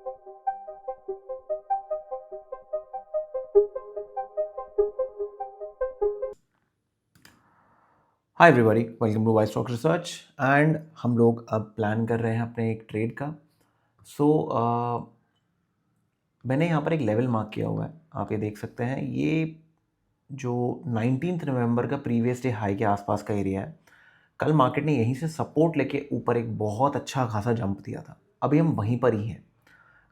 Hi everybody, welcome to Y stock research. And हम लोग अब प्लान कर रहे हैं अपने एक ट्रेड का। सो मैंने यहाँ पर एक लेवल मार्क किया हुआ है, आप ये देख सकते हैं। ये जो 19 नवंबर का प्रीवियस डे हाई के आसपास का एरिया है, कल मार्केट ने यहीं से सपोर्ट लेके ऊपर एक बहुत अच्छा खासा जंप दिया था। अभी हम वहीं पर ही हैं।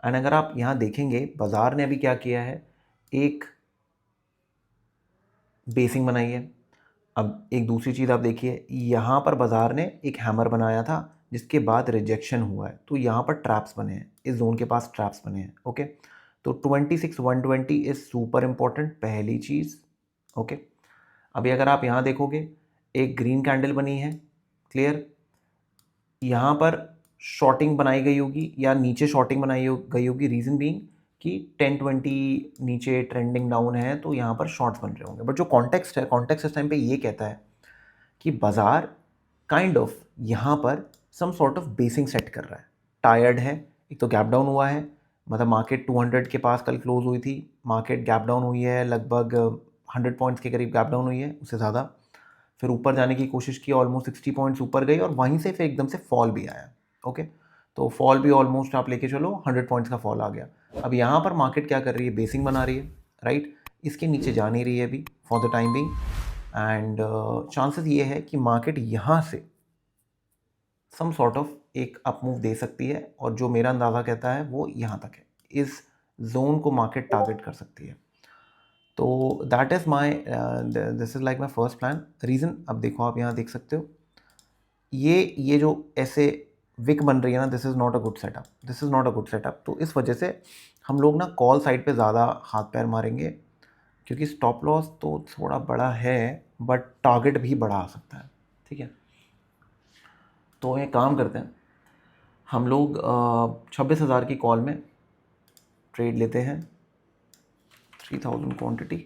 एंड अगर आप यहाँ देखेंगे, बाज़ार ने अभी क्या किया है, एक बेसिंग बनाई है। अब एक दूसरी चीज़ आप देखिए, यहाँ पर बाज़ार ने एक हैमर बनाया था जिसके बाद रिजेक्शन हुआ है, तो यहाँ पर ट्रैप्स बने हैं, इस जोन के पास ट्रैप्स बने हैं। ओके, तो 26,120 इज़ सुपर इम्पोर्टेंट, पहली चीज़। ओके, अभी अगर आप यहाँ देखोगे, एक ग्रीन कैंडल बनी है, क्लियर। यहाँ पर शॉर्टिंग बनाई गई होगी या नीचे शॉर्टिंग बनाई गई होगी, रीज़न बीइंग कि 1020 नीचे ट्रेंडिंग डाउन है, तो यहाँ पर शॉर्ट्स बन रहे होंगे। बट जो कॉन्टेक्स्ट है, कॉन्टेक्स्ट इस टाइम पे ये कहता है कि बाजार काइंड ऑफ यहाँ पर some sort of basing set कर रहा है, टायर्ड है। एक तो गैप डाउन हुआ है, मतलब मार्केट 200 के पास कल क्लोज हुई थी, मार्केट गैप डाउन हुई है, लगभग 100 पॉइंट्स के करीब गैप डाउन हुई है, उससे ज़्यादा। फिर ऊपर जाने की कोशिश की, ऑलमोस्ट 60 पॉइंट्स ऊपर गई और वहीं से फिर एकदम से फॉल भी आया। ओके, तो फॉल भी ऑलमोस्ट आप लेके चलो 100 पॉइंट्स का फॉल आ गया। अब यहाँ पर मार्केट क्या कर रही है, बेसिंग बना रही है, राइट। इसके नीचे जा नहीं रही है अभी for the time being. And chances ये है कि मार्केट यहाँ से सम सॉर्ट ऑफ एक अप मूव दे सकती है, और जो मेरा अंदाज़ा कहता है वो यहाँ तक है, इस जोन को मार्केट टारगेट कर सकती है। तो that is my this is like my first plan. Reason अब देखो, आप यहाँ देख सकते हो, ये जो ऐसे विक बन रही है ना, this is not a good setup, this is not a good setup. तो इस वजह से हम लोग ना कॉल साइड पे ज़्यादा हाथ पैर मारेंगे, क्योंकि स्टॉप लॉस तो थोड़ा बड़ा है बट टारगेट भी बड़ा आ सकता है। ठीक है, तो एक काम करते हैं, हम लोग 26,000 की कॉल में ट्रेड लेते हैं, 3000 क्वांटिटी,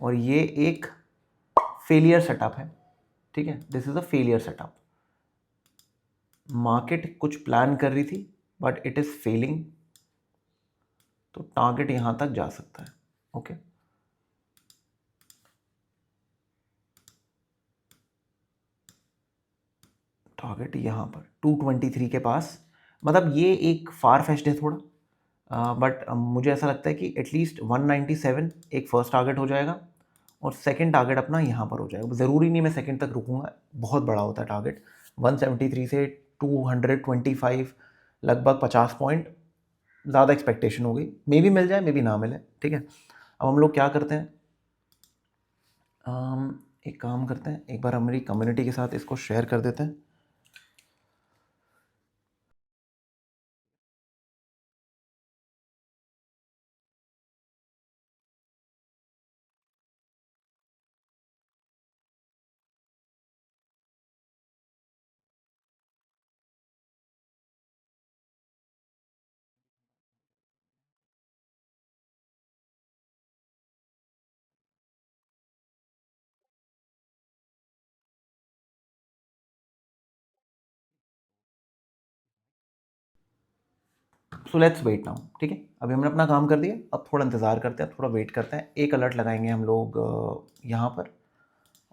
और ये एक फेलियर सेटअप है। ठीक है, this is a failure setup. Market कुछ प्लान कर रही थी बट इट इज़ फेलिंग, तो टारगेट यहाँ तक जा सकता है। ओके, टारगेट यहाँ पर 223 के पास, मतलब ये एक फार फेस्ट है थोड़ा, बट मुझे ऐसा लगता है कि एटलीस्ट 197 एक फर्स्ट टारगेट हो जाएगा, और सेकंड टारगेट अपना यहाँ पर हो जाएगा। ज़रूरी नहीं मैं सेकंड तक रुकूंगा, बहुत बड़ा होता है टारगेट। 173 से 225, लगभग 50 पॉइंट ज़्यादा एक्सपेक्टेशन हो गई, मे भी मिल जाए मे भी ना मिले। ठीक है, अब हम लोग क्या करते हैं, एक काम करते हैं, एक बार हमारी कम्युनिटी के साथ इसको शेयर कर देते हैं। So let's wait now. ठीक है, अभी हमने अपना काम कर दिया, अब थोड़ा इंतज़ार करते हैं, थोड़ा वेट करते हैं। एक अलर्ट लगाएंगे हम लोग यहाँ पर,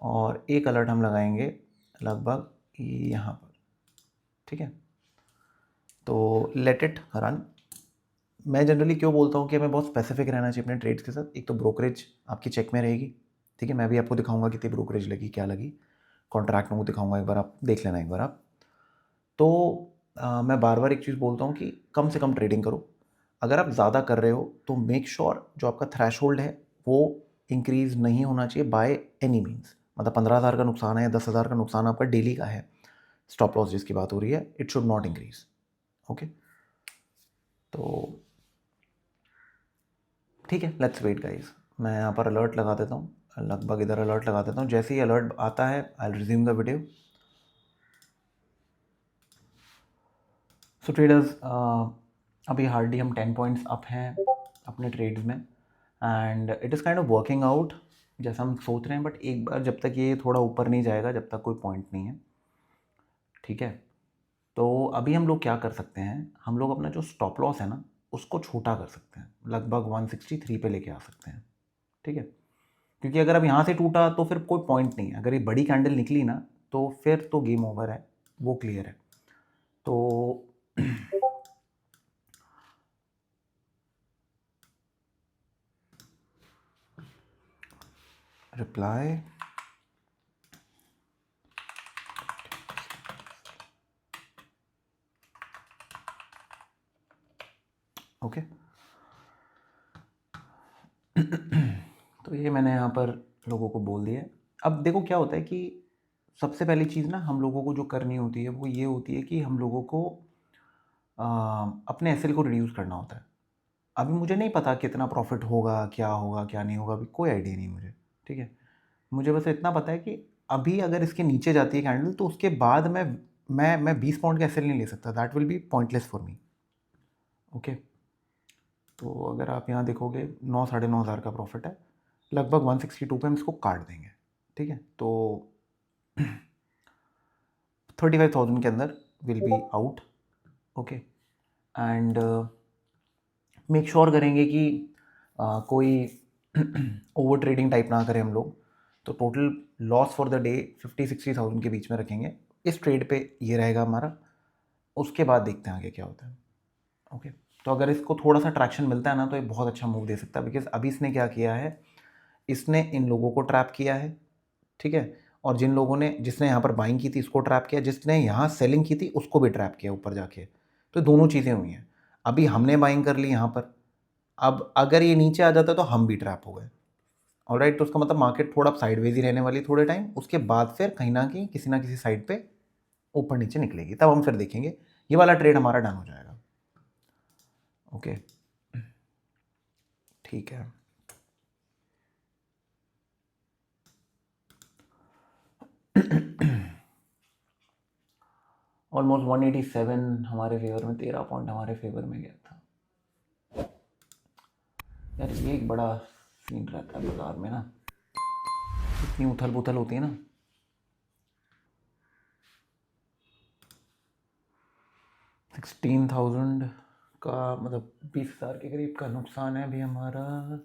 और एक अलर्ट हम लगाएंगे लगभग यहाँ पर। ठीक है, तो लेट इट रन। मैं जनरली क्यों बोलता हूँ कि हमें बहुत स्पेसिफिक रहना चाहिए अपने ट्रेड्स के साथ। एक तो ब्रोकरेज आपकी चेक में रहेगी, ठीक है, मैं भी आपको दिखाऊंगा कितनी ब्रोकरेज लगी, क्या लगी, कॉन्ट्रैक्ट में वो दिखाऊंगा, एक बार आप देख लेना एक बार आप। तो मैं बार बार एक चीज़ बोलता हूँ कि कम से कम ट्रेडिंग करो। अगर आप ज़्यादा कर रहे हो तो मेक श्योर जो आपका थ्रैशोल्ड है वो इंक्रीज़ नहीं होना चाहिए बाय एनी मीन्स। मतलब 15,000 का नुकसान है या 10,000 का नुकसान आपका डेली का है, स्टॉप लॉस जिसकी बात हो रही है, it should not increase. Okay, तो ठीक है, लेट्स वेट गाइस। मैं यहाँ पर अलर्ट लगा देता हूँ, लगभग इधर अलर्ट लगा देता हूँ। जैसे ही अलर्ट आता है I will resume the video. So traders, अभी हार्डली हम 10 पॉइंट्स अप हैं अपने ट्रेड्स में, and it is kind of working out जैसा हम सोच रहे हैं। बट एक बार जब तक ये थोड़ा ऊपर नहीं जाएगा, जब तक कोई पॉइंट नहीं है। ठीक है, तो अभी हम लोग क्या कर सकते हैं, हम लोग अपना जो स्टॉप लॉस है ना उसको छोटा कर सकते हैं, लगभग 163 पे लेके आ सकते हैं, ठीक है। क्योंकि अगर अब यहाँ से टूटा तो फिर कोई पॉइंट नहीं है, अगर ये बड़ी कैंडल निकली ना तो फिर तो गेम ओवर है, वो क्लियर है। तो रिप्लाई ओके। तो ये मैंने यहाँ पर लोगों को बोल दिया। अब देखो क्या होता है कि सबसे पहली चीज़ ना हम लोगों को जो करनी होती है वो ये होती है कि हम लोगों को अपने एसएल को रिड्यूस करना होता है। अभी मुझे नहीं पता कितना प्रॉफिट होगा क्या नहीं होगा, अभी कोई आइडिया नहीं मुझे, ठीक है। मुझे बस इतना पता है कि अभी अगर इसके नीचे जाती है कैंडल तो उसके बाद मैं 20 पाउंड का एसएल नहीं ले सकता, that will be pointless for me, okay. तो अगर आप यहाँ देखोगे 9 साढ़े 9 हज़ार का प्रॉफिट है, लगभग 162 पे हम इसको काट देंगे, ठीक है। तो 35,000 के अंदर will be out, okay. And make sure करेंगे कि कोई ओवर ट्रेडिंग टाइप ना करें हम लोग। तो total loss for the day 50-60,000 के बीच में रखेंगे, इस ट्रेड पे ये रहेगा हमारा। उसके बाद देखते हैं आगे क्या होता है, ओके। तो अगर इसको थोड़ा सा ट्रैक्शन मिलता है ना तो ये बहुत अच्छा मूव दे सकता है, बिकॉज अभी इसने क्या किया है, इसने इन लोगों को ट्रैप किया है, ठीक है। और जिसने यहाँ पर बाइंग की थी इसको ट्रैप किया, जिसने यहाँ सेलिंग की थी उसको भी ट्रैप किया ऊपर जाके। तो दोनों चीज़ें हुई हैं। अभी हमने बाइंग कर ली यहाँ पर, अब अगर ये नीचे आ जाता तो हम भी ट्रैप हो गए, ऑलराइट। तो उसका मतलब मार्केट थोड़ा साइडवेज ही रहने वाली थोड़े टाइम, उसके बाद फिर कहीं ना किसी साइड पे ऊपर नीचे निकलेगी, तब हम फिर देखेंगे ये वाला ट्रेड हमारा डन हो जाएगा, ओके, ठीक है। ऑलमोस्ट 187 हमारे फेवर में, 13 पॉइंट हमारे फेवर में गया था यार। ये एक बड़ा सीन रहता है बाजार में ना, इतनी उथल पुथल होती है ना। $16,000 का मतलब 20,000 के करीब का नुकसान है अभी हमारा।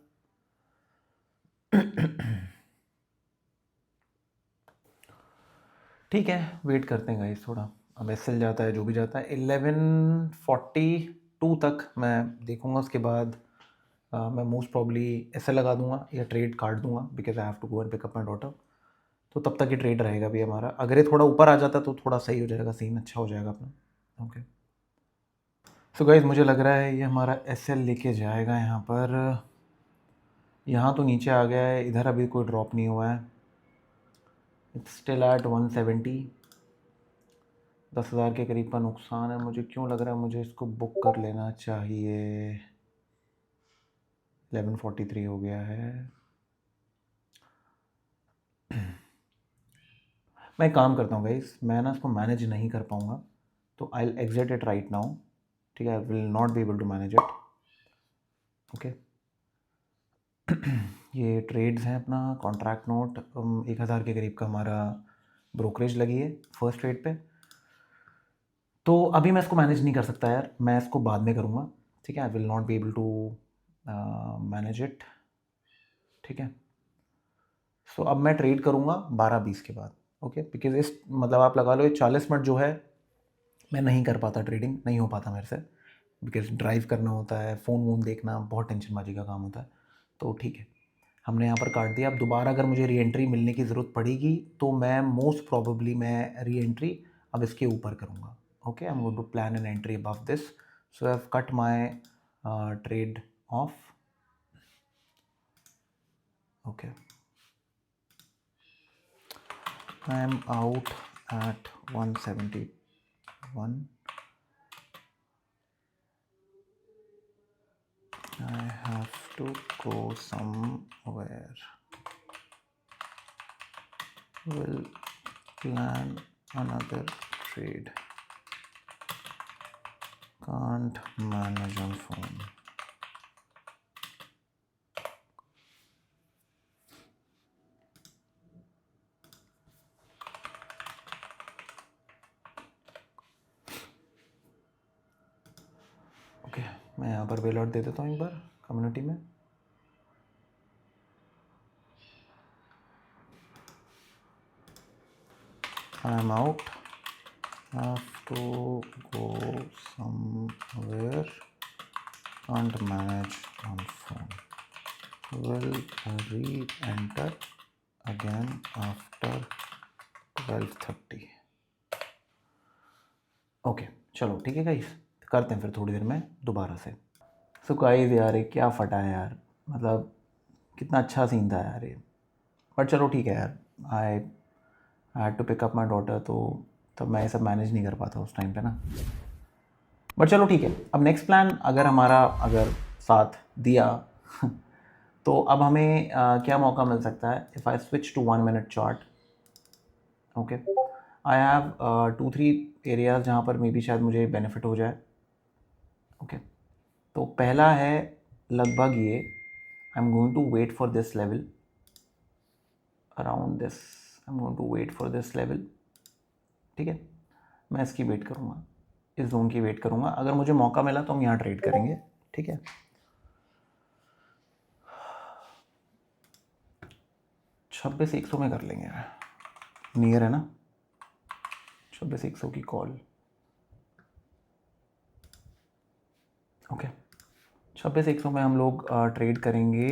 ठीक है, वेट करते हैं गाइस थोड़ा। अब एसएल जाता है जो भी जाता है, 1142 तक मैं देखूंगा। उसके बाद मैं मोस्ट प्रॉब्ली एसएल लगा दूंगा या ट्रेड काट दूंगा, because I have to go and pick up my daughter. तो तब तक ये ट्रेड रहेगा भी हमारा। अगर ये थोड़ा ऊपर आ जाता तो थोड़ा सही हो जाएगा, सीन अच्छा हो जाएगा अपना, ओके। सो गाइस मुझे लग रहा है ये हमारा एसएल लेके जाएगा यहाँ पर। यहाँ तो नीचे आ गया है, इधर अभी कोई ड्रॉप नहीं हुआ है, इट्स स्टिल एट 170। 10,000 के करीब का नुकसान है। मुझे क्यों लग रहा है मुझे इसको बुक कर लेना चाहिए। 1143 हो गया है। मैं एक काम करता हूँ गाइस, मैं ना इसको मैनेज नहीं कर पाऊँगा, तो I will exit it right now, ठीक है। I will not be able to manage it, okay. ये ट्रेड्स हैं अपना कॉन्ट्रैक्ट नोट, 1,000 के करीब का हमारा ब्रोकरेज लगी है फर्स्ट ट्रेड पे। तो अभी मैं इसको मैनेज नहीं कर सकता यार, मैं इसको बाद में करूँगा, ठीक है। I will not be able to manage it, ठीक है। सो अब मैं ट्रेड करूँगा 12-20 के बाद, ओके। बिकॉज इस मतलब आप लगा लो ये 40 मिनट जो है मैं नहीं कर पाता, ट्रेडिंग नहीं हो पाता मेरे से, बिकॉज ड्राइव करना होता है, फ़ोन वोन देखना, बहुत टेंशनबाजी का काम होता है। तो ठीक है, हमने यहाँ पर काट दिया। अब दोबारा अगर मुझे री एंट्री मिलने की ज़रूरत पड़ेगी तो मैं मोस्ट प्रॉबेबली मैं री एंट्री अब इसके ऊपर करूँगा, okay. I am going to plan an entry above this, so I have cut my trade off, okay. I am out at 171. I have to go somewhere. Will plan another trade. Can't manage on phone. Okay, मैं यहाँ पर bail out दे देता हूँ एक बार community में। I am out, have to go somewhere, can't manage on phone, will re-enter again after 12:30। Okay चलो ठीक है गाइस, करते हैं फिर थोड़ी देर में दोबारा से। सो गाइस यार ये क्या फटा है यार, मतलब कितना अच्छा सीन था यार ये, बट चलो ठीक है यार। I had to pick up my daughter, तो तब मैं ये सब मैनेज नहीं कर पाता उस टाइम पे ना, बट चलो ठीक है। अब नेक्स्ट प्लान अगर हमारा अगर साथ दिया तो अब हमें क्या मौका मिल सकता है। If I switch to 1 minute chart, okay, I have 2-3 areas जहाँ पर मे बी शायद मुझे बेनिफिट हो जाए। ओके, तो पहला है लगभग ये, I am going to wait for this level around this, I am going to wait for this level. ठीक है, मैं इसकी वेट करूँगा, इस जोन की वेट करूँगा। अगर मुझे मौका मिला तो हम यहाँ ट्रेड करेंगे। ठीक है, 26,100 में कर लेंगे, नियर है ना 26,100 की कॉल। ओके, 26,100 में हम लोग ट्रेड करेंगे।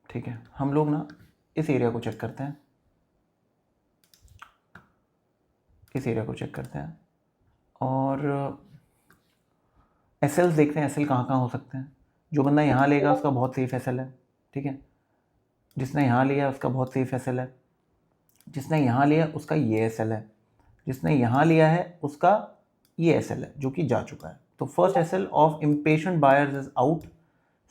ठीक है, हम लोग ना इस एरिया को चेक करते हैं, इस एरिया को चेक करते हैं और एसएल्स देखते हैं, एसएल कहाँ कहाँ हो सकते हैं। जो बंदा यहाँ लेगा उसका बहुत सेफ एसएल है। ठीक है, जिसने यहाँ लिया उसका बहुत सेफ एसएल है, जिसने यहाँ लिया उसका ये एसएल है, जिसने यहाँ लिया है उसका ये एसएल है जो कि जा चुका है। तो first SL of impatient buyers is out,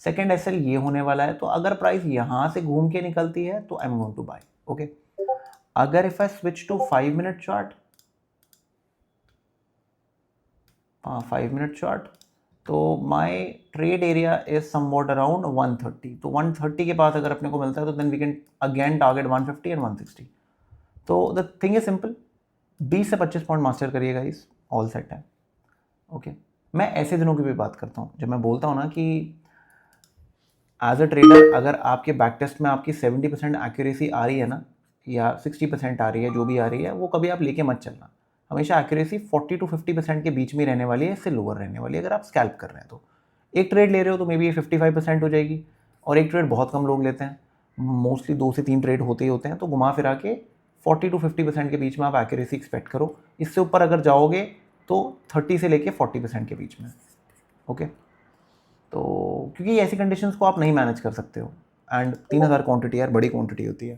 second SL ये होने वाला है। तो अगर प्राइस यहाँ से घूम के निकलती है तो I am going to buy. Okay, अगर if I switch to 5 minute chart, 5 minute chart, तो my trade area is somewhat around 130। तो 130 के पास अगर अपने को मिलता है तो then we can again target 150 and 160। तो द थिंग इज सिंपल, 20 से 25 पॉइंट मास्टर करिएगा, इस ऑल सेट है। ओके, मैं ऐसे दिनों की भी बात करता हूँ जब मैं बोलता हूँ ना कि एज अ ट्रेडर अगर आपके बैक टेस्ट में आपकी 70% एक्यूरेसी आ रही है ना, या 60% आ रही है, जो भी आ रही है, वो कभी आप लेके मत चलना। हमेशा एक्यूरेसी 40 to 50% के बीच में रहने वाली है, इससे लोअर रहने वाली है अगर आप स्कैल्प कर रहे हैं। तो एक ट्रेड ले रहे हो तो मे बी ये 55% हो जाएगी, और एक ट्रेड बहुत कम लोग लेते हैं, मोस्टली 2 से 3 ट्रेड होते ही होते हैं। तो घुमा फिरा के 40 to 50% के बीच में आप एक्यूरेसी एक्सपेक्ट करो। इससे ऊपर अगर जाओगे तो 30 से लेके 40% के बीच में। ओके, तो क्योंकि ऐसी कंडीशंस को आप नहीं मैनेज कर सकते हो, एंड 3,000 क्वांटिटी यार बड़ी क्वांटिटी होती है,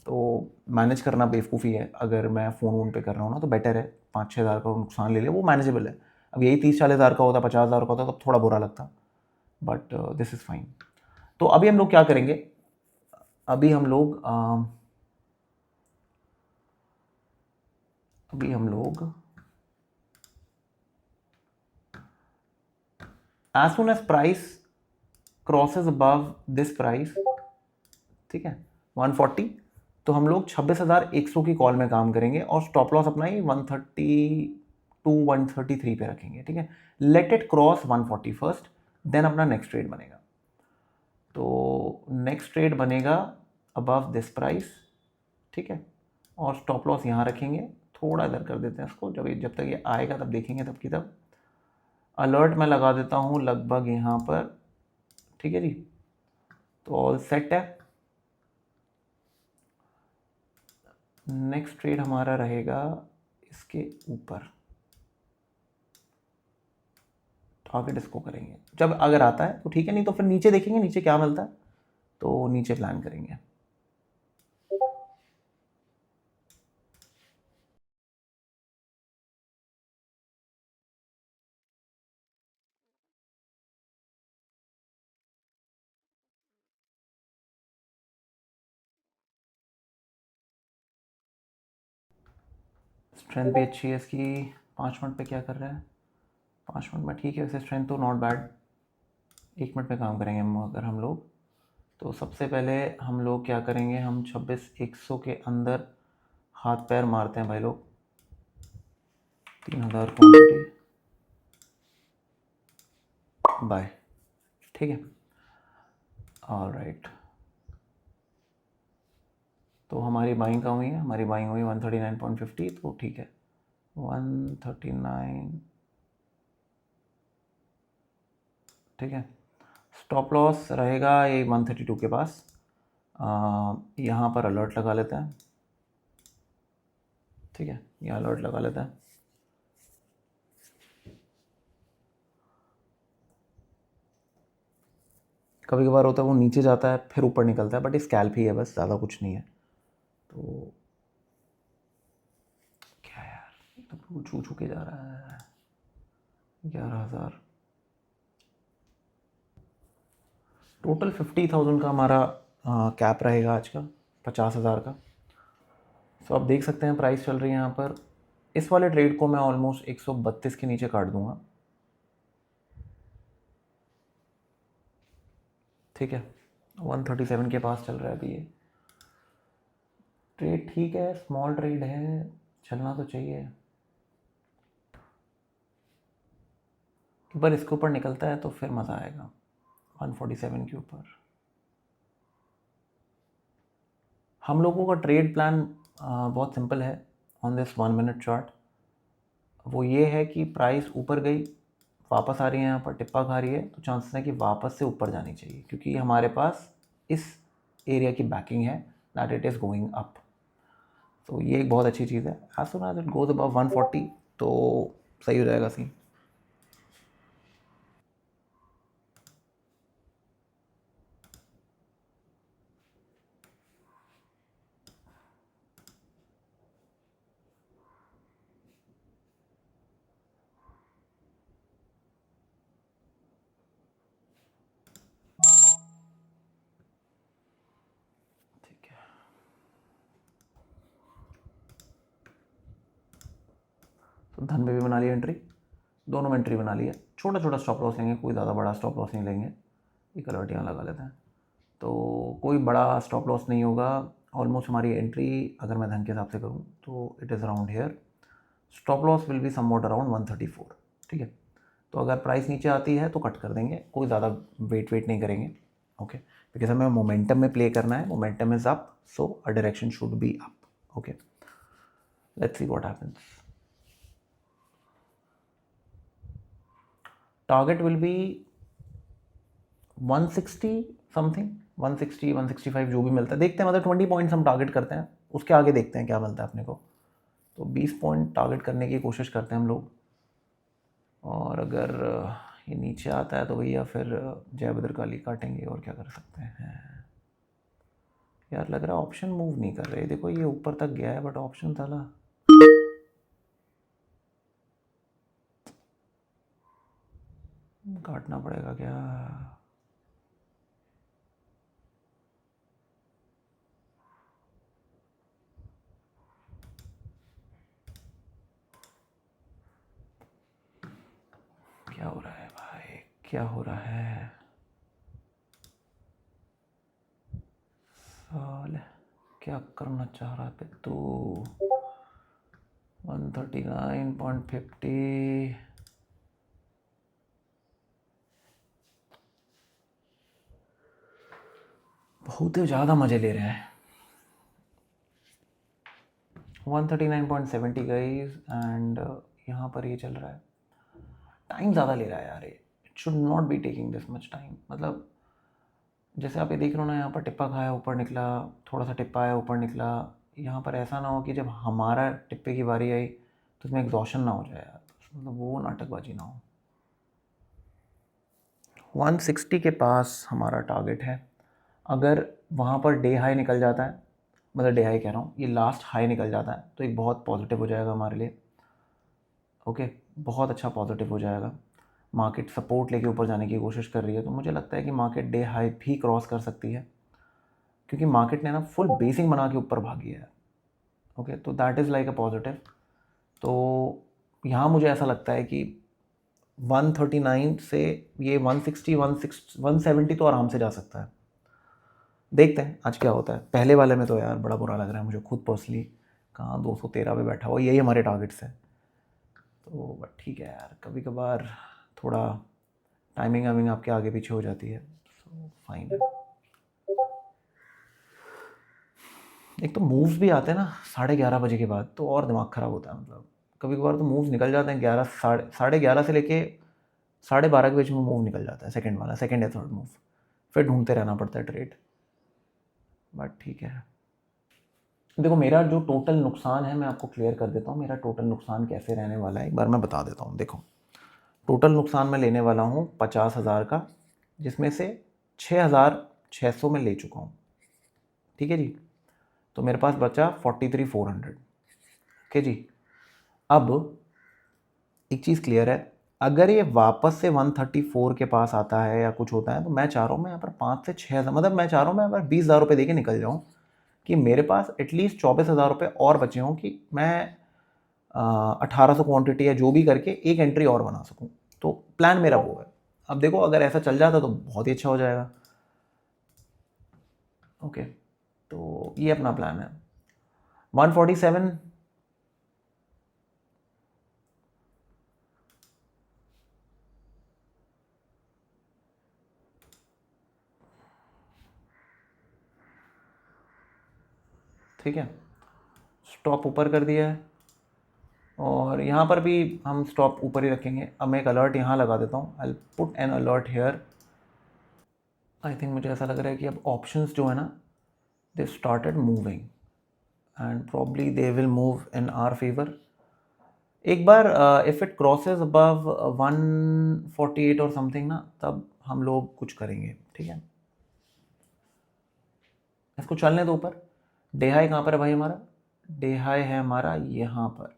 तो मैनेज करना बेवकूफ़ी है। अगर मैं फ़ोन वोन पे कर रहा हूँ ना तो बेटर है 5-6 हज़ार का नुकसान ले लिया, वो मैनेजेबल है। अब यही 30-40 हज़ार का होता, 50 हज़ार का होता तब थोड़ा बुरा लगता, बट दिस इज़ फाइन। तो अभी हम लोग क्या करेंगे, अभी हम लोग as soon as price crosses above this price, ठीक है, 140, तो हम लोग 26,100 की कॉल में काम करेंगे और स्टॉप लॉस अपना ही 132-133 पे रखेंगे। ठीक है, let it cross 140 first, then अपना नेक्स्ट ट्रेड बनेगा। तो नेक्स्ट ट्रेड बनेगा अबव दिस प्राइस, ठीक है, और स्टॉप लॉस यहाँ रखेंगे। थोड़ा इधर कर देते हैं इसको, जब तक ये आएगा तब देखेंगे, तब की तब अलर्ट मैं लगा देता हूँ लगभग यहाँ पर। ठीक है जी, तो ऑल सेट है। नेक्स्ट ट्रेड हमारा रहेगा इसके ऊपर, टारगेट इसको करेंगे। जब अगर आता है तो ठीक है, नहीं तो फिर नीचे देखेंगे नीचे क्या मिलता है, तो नीचे प्लान करेंगे। स्ट्रेंथ भी अच्छी है इसकी। 5 मिनट पे क्या कर रहा है, 5 मिनट में ठीक है वैसे, स्ट्रेंथ तो नॉट बैड। 1 मिनट पे काम करेंगे हम अगर हम लोग, तो सबसे पहले हम लोग क्या करेंगे, हम 26,100 के अंदर हाथ पैर मारते हैं भाई लोग। 3000 क्वान्टिटी बाय, ठीक है। ऑलराइट, तो हमारी बाइंग कहाँ हुई है? हमारी बाइंग हुई 139.50, तो ठीक है 139, ठीक है। स्टॉप लॉस रहेगा ये 132 के पास। यहाँ पर अलर्ट लगा लेते हैं, ठीक है, ये अलर्ट लगा लेते हैं। कभी कभार होता है वो नीचे जाता है फिर ऊपर निकलता है, बट ये स्कैल्प ही है बस, ज़्यादा कुछ नहीं है। तो क्या यार, तो छू छू के जा रहा है 11,000। टोटल 50,000 का हमारा कैप रहेगा आज का, 50,000 का। सो आप देख सकते हैं प्राइस चल रही है यहाँ पर। इस वाले ट्रेड को मैं ऑलमोस्ट 132 के नीचे काट दूंगा, ठीक है। 137 के पास चल रहा है अभी ये ट्रेड, ठीक है, स्मॉल ट्रेड है, चलना तो चाहिए। एक बार इसके ऊपर निकलता है तो फिर मज़ा आएगा 147 के ऊपर। हम लोगों का ट्रेड प्लान बहुत सिंपल है ऑन दिस 1 मिनट चार्ट। वो ये है कि प्राइस ऊपर गई, वापस आ रही है, यहाँ पर टिप्पा खा रही है, तो चांसेस है कि वापस से ऊपर जानी चाहिए, क्योंकि हमारे पास इस एरिया की बैकिंग है that it is going up. तो ये एक बहुत अच्छी चीज़ है। As soon as it goes above 140 तो सही हो जाएगा सीन। ठीक है, तो धन में भी बना ली एंट्री, दोनों में एंट्री बना ली है। छोटा छोटा स्टॉप लॉस लेंगे, कोई ज़्यादा बड़ा स्टॉप लॉस नहीं लेंगे। एक अलर्ट यहाँ लगा लेते हैं, तो कोई बड़ा स्टॉप लॉस नहीं होगा। ऑलमोस्ट हमारी एंट्री अगर मैं धन के हिसाब से करूँ तो it is around hair. Stop loss will be somewhat around 134, ठीक है। तो अगर प्राइस नीचे आती है तो कट कर देंगे, कोई ज़्यादा वेट नहीं करेंगे, ओके। बिकॉज हमें मोमेंटम में प्ले करना है, momentum is up, so a direction should be up, okay. Let's see what happens. Target will be 160 something, 160 165 जो भी मिलता है देखते हैं। मतलब 20 पॉइंट्स हम टारगेट करते हैं, उसके आगे देखते हैं क्या मिलता है अपने को। तो 20 पॉइंट टारगेट करने की कोशिश करते हैं हम लोग। और अगर ये नीचे आता है तो भैया फिर जय भद्रकाली काटेंगे, और क्या कर सकते हैं यार। लग रहा है ऑप्शन मूव नहीं कर रहे, देखो ये ऊपर तक गया है बट ऑप्शन साला काटना पड़ेगा क्या। क्या हो रहा है भाई, क्या हो रहा है साले, क्या करना चाह रहा है तू। 139.50 बहुत ज़्यादा मज़े ले रहे हैं। 139.70 गाइस, एंड यहाँ पर ये चल रहा है। टाइम ज़्यादा ले रहा है यार, ये it should not be taking this much time. मतलब जैसे आप ये देख रहे हो ना, यहाँ पर टिप्पा खाया ऊपर निकला, थोड़ा सा टिप्पा आया ऊपर निकला। यहाँ पर ऐसा ना हो कि जब हमारा टिप्पे की बारी आई तो उसमें एग्जॉशन ना हो जाए यार, मतलब वो नाटकबाजी ना हो। 160 के पास हमारा टारगेट है। अगर वहाँ पर डे हाई निकल जाता है, मतलब डे हाई कह रहा हूँ, ये लास्ट हाई निकल जाता है तो एक बहुत पॉजिटिव हो जाएगा हमारे लिए, ओके। बहुत अच्छा पॉजिटिव हो जाएगा। मार्केट सपोर्ट लेके ऊपर जाने की कोशिश कर रही है, तो मुझे लगता है कि मार्केट डे हाई भी क्रॉस कर सकती है, क्योंकि मार्केट ने ना फुल बेसिंग बना के ऊपर भागी है, ओके। तो that is like a positive. तो यहाँ मुझे ऐसा लगता है कि 139 से ये 160 170 तो आराम से जा सकता है। देखते हैं आज क्या होता है। पहले वाले में तो यार बड़ा बुरा लग रहा है मुझे खुद पर्सनली, कहाँ 213 पे बैठा हुआ, यही हमारे टारगेट्स हैं। तो बट ठीक है यार, कभी कभार थोड़ा टाइमिंग वाइमिंग आपके आगे पीछे हो जाती है, सो फाइन है। एक तो मूव्स भी आते हैं ना 11:30 बजे के बाद, तो और दिमाग ख़राब होता है। मतलब कभी कभार तो मूव्स निकल जाते हैं 11 साढ़े 11 से लेके 12:30 के बीच में मूव निकल जाता है, सेकंड वाला, सेकंड या थर्ड मूव, फिर ढूंढते रहना पड़ता है ट्रेड। बट ठीक है, देखो मेरा जो टोटल नुकसान है मैं आपको क्लियर कर देता हूँ। मेरा टोटल नुकसान कैसे रहने वाला है एक बार मैं बता देता हूँ। देखो टोटल नुकसान मैं लेने वाला हूँ 50,000 का, जिसमें से 6,600 में ले चुका हूँ, ठीक है जी। तो मेरे पास बचा 43,400, ओके जी। अब एक चीज़ क्लियर है, अगर ये वापस से 134 के पास आता है या कुछ होता है, तो मैं चाह रहा हूँ मैं यहाँ पर 5 से 6,000, मतलब मैं चाह रहा हूँ मैं अगर 20,000 रुपये दे के निकल जाऊँ, कि मेरे पास एटलीस्ट 24,000 रुपये और बचे हों, कि मैं 1800 क्वांटिटी या जो भी करके एक एंट्री और बना सकूं। तो प्लान मेरा वो है। अब देखो अगर ऐसा चल जाता तो बहुत ही अच्छा हो जाएगा। ओके, तो ये अपना प्लान है। 147 ठीक है, स्टॉप ऊपर कर दिया है, और यहाँ पर भी हम स्टॉप ऊपर ही रखेंगे। अब मैं एक अलर्ट यहाँ लगा देता हूँ, I put an alert here. I think मुझे ऐसा लग रहा है कि अब ऑप्शंस जो है ना, they started moving and probably they will move in our favour. एक बार इफ़ इट क्रॉसेज अबव 148 और समथिंग ना, तब हम लोग कुछ करेंगे, ठीक है। इसको चलने दो ऊपर। डे हाई कहाँ पर है भाई हमारा? डे हाई है हमारा यहाँ पर,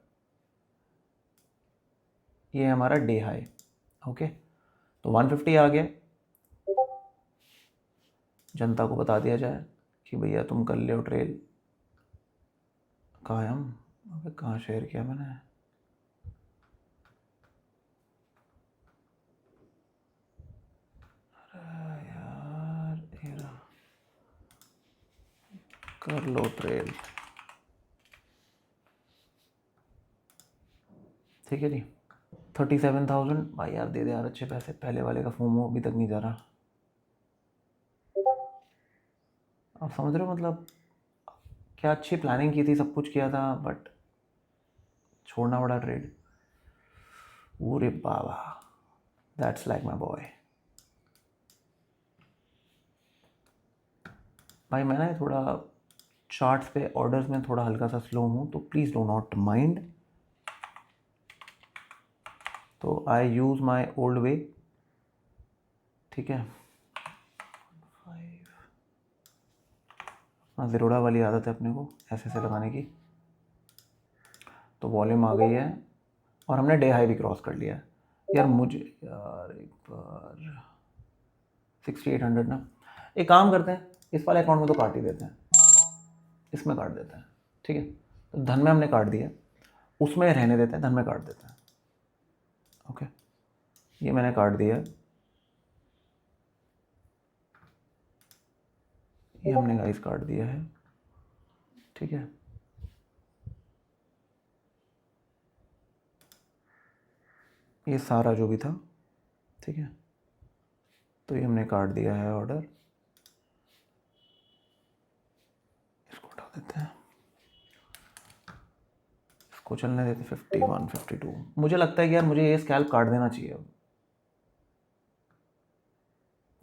ये है हमारा डे हाई, ओके। तो 150 आ गया। जनता को बता दिया जाए कि भैया तुम कर ले ट्रेल। कहाँ है हम? अबे कहाँ शेयर किया मैंने? यार कर लो ट्रेल, ठीक है जी। 37,000 भाई यार दे दे यार अच्छे पैसे, पहले वाले का फोमो अभी तक नहीं जा रहा। आप समझ रहे हो मतलब क्या अच्छी प्लानिंग की थी, सब कुछ किया था, बट छोड़ना पड़ा ट्रेड। ओरे बाबा, दैट्स लाइक माई बॉय। भाई मैं ना थोड़ा चार्ट्स पे ऑर्डर्स में थोड़ा हल्का सा स्लो हूँ, तो प्लीज़ डो नॉट माइंड। तो आई यूज़ माई ओल्ड वे, ठीक है। हाँ, ज़ीरोडा वाली आदत है अपने को ऐसे ऐसे लगाने की। तो वॉल्यूम आ गई है और हमने डे हाई भी क्रॉस कर लिया है। यार मुझे यार एक बार 6800 ना, एक काम करते हैं, इस वाले अकाउंट में तो काट ही देते हैं, इसमें काट देते हैं, ठीक है। तो धन में हमने काट दिया, उसमें रहने देते हैं, धन में काट देते हैं, ओके। ये मैंने काट दिया, ये हमने गाइस काट दिया है, ठीक है। ये सारा जो भी था, ठीक है, तो ये हमने काट दिया है ऑर्डर, इसको उठा देते हैं, इसको चलने देते 51 52। मुझे लगता है कि यार मुझे ये स्कैल्प काट देना चाहिए अब,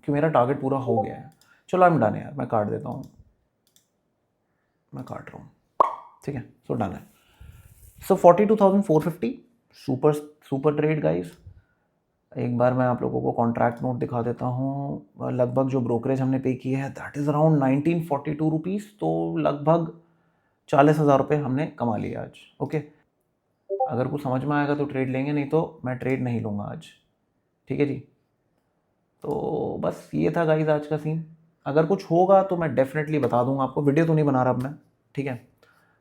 कि मेरा टारगेट पूरा हो गया है। चलो आई एम डन यार, मैं काट देता हूँ, मैं काट रहा हूँ, ठीक है। सो डन है। सो 42,450 सुपर सुपर ट्रेड गाइस। एक बार मैं आप लोगों को कॉन्ट्रैक्ट नोट दिखा देता हूँ। लगभग जो ब्रोकरेज हमने पे किया है दैट इज़ अराउंड 1942 रुपीज़, तो लगभग 40,000 रुपये हमने कमा लिया आज, ओके। अगर कुछ समझ में आएगा तो ट्रेड लेंगे, नहीं तो मैं ट्रेड नहीं लूँगा आज, ठीक है जी। तो बस ये था गाइस आज का सीन। अगर कुछ होगा तो मैं डेफिनेटली बता दूंगा आपको, वीडियो तो नहीं बना रहा अब मैं, ठीक है।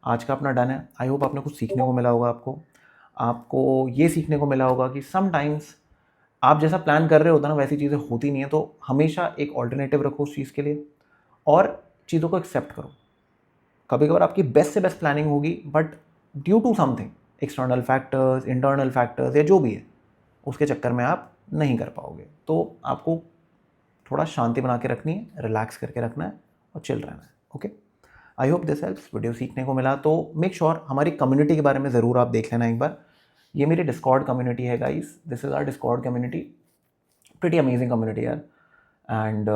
आज का अपना डन है। आई होप आपने कुछ सीखने को मिला होगा। आपको ये सीखने को मिला होगा कि समटाइम्स आप जैसा प्लान कर रहे होता ना वैसी चीज़ें होती नहीं है, तो हमेशा एक ऑल्टरनेटिव रखो उस चीज़ के लिए और चीज़ों को एक्सेप्ट करो। कभी कभार आपकी बेस्ट से बेस्ट प्लानिंग होगी, but due to something external factors, internal factors या जो भी है, उसके चक्कर में आप नहीं कर पाओगे। तो आपको थोड़ा शांति बना के रखनी है, रिलैक्स करके रखना है और चिल रहना है। Okay, I hope this helps. Video सीखने को मिला तो मेक श्योर हमारी कम्युनिटी के बारे में ज़रूर आप देख लेना एक बार। ये मेरी डिस्कॉर्ड कम्युनिटी है guys, this is our Discord community, pretty amazing community यार। एंड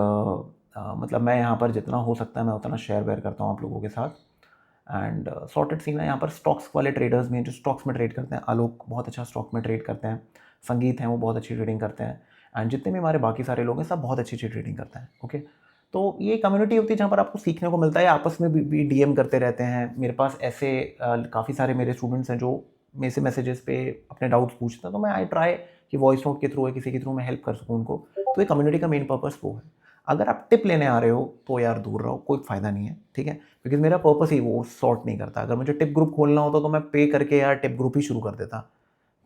मतलब मैं यहाँ पर जितना हो सकता है मैं उतना शेयर वेयर करता हूँ आप लोगों के साथ। एंड सॉर्टेड सीन है यहाँ पर। स्टॉक्स वाले ट्रेडर्स भी हैं जो स्टॉक्स में ट्रेड करते हैं। आलोक बहुत अच्छा स्टॉक में ट्रेड करते हैं, संगीत हैं वो बहुत अच्छी ट्रेडिंग करते हैं, एंड जितने भी हमारे बाकी सारे लोग हैं सब बहुत अच्छी अच्छी ट्रेडिंग करते हैं। ओके, तो ये कम्युनिटी होती है जहाँ पर आपको सीखने को मिलता है। आपस में भी डीएम करते रहते हैं। मेरे पास ऐसे काफ़ी सारे मेरे स्टूडेंट्स हैं जो मेरे से मैसेजेस पे अपने डाउट्स पूछते हैं, तो मैं आई ट्राई कि वॉइस नोट के थ्रू या किसी के थ्रू मैं हेल्प कर सकूँ उनको। तो ये कम्युनिटी का मेन पर्पस वो है। अगर आप टिप लेने आ रहे हो तो यार दूर रहो, कोई फ़ायदा नहीं है, ठीक है, बिकॉज मेरा पर्पस ही वो सॉर्ट नहीं करता। अगर मुझे टिप ग्रुप खोलना होता तो मैं पे करके यार टिप ग्रुप ही शुरू कर देता।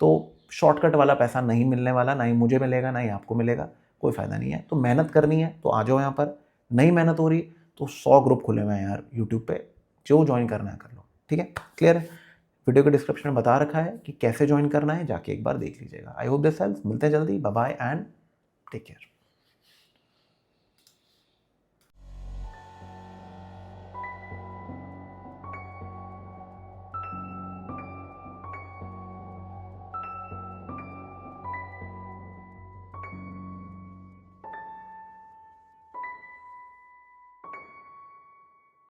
तो शॉर्टकट वाला पैसा नहीं मिलने वाला, ना ही मुझे मिलेगा ना ही आपको मिलेगा, कोई फ़ायदा नहीं है। तो मेहनत करनी है तो आ जाओ यहाँ पर, नहीं मेहनत हो रही तो 100 ग्रुप खुले हुए हैं यार यूट्यूब पे, जो ज्वाइन करना है कर लो, ठीक है, क्लियर है। वीडियो के डिस्क्रिप्शन में बता रखा है कि कैसे ज्वाइन करना है, जाके एक बार देख लीजिएगा। I hope this helps. मिलते हैं जल्दी, bye bye and take care.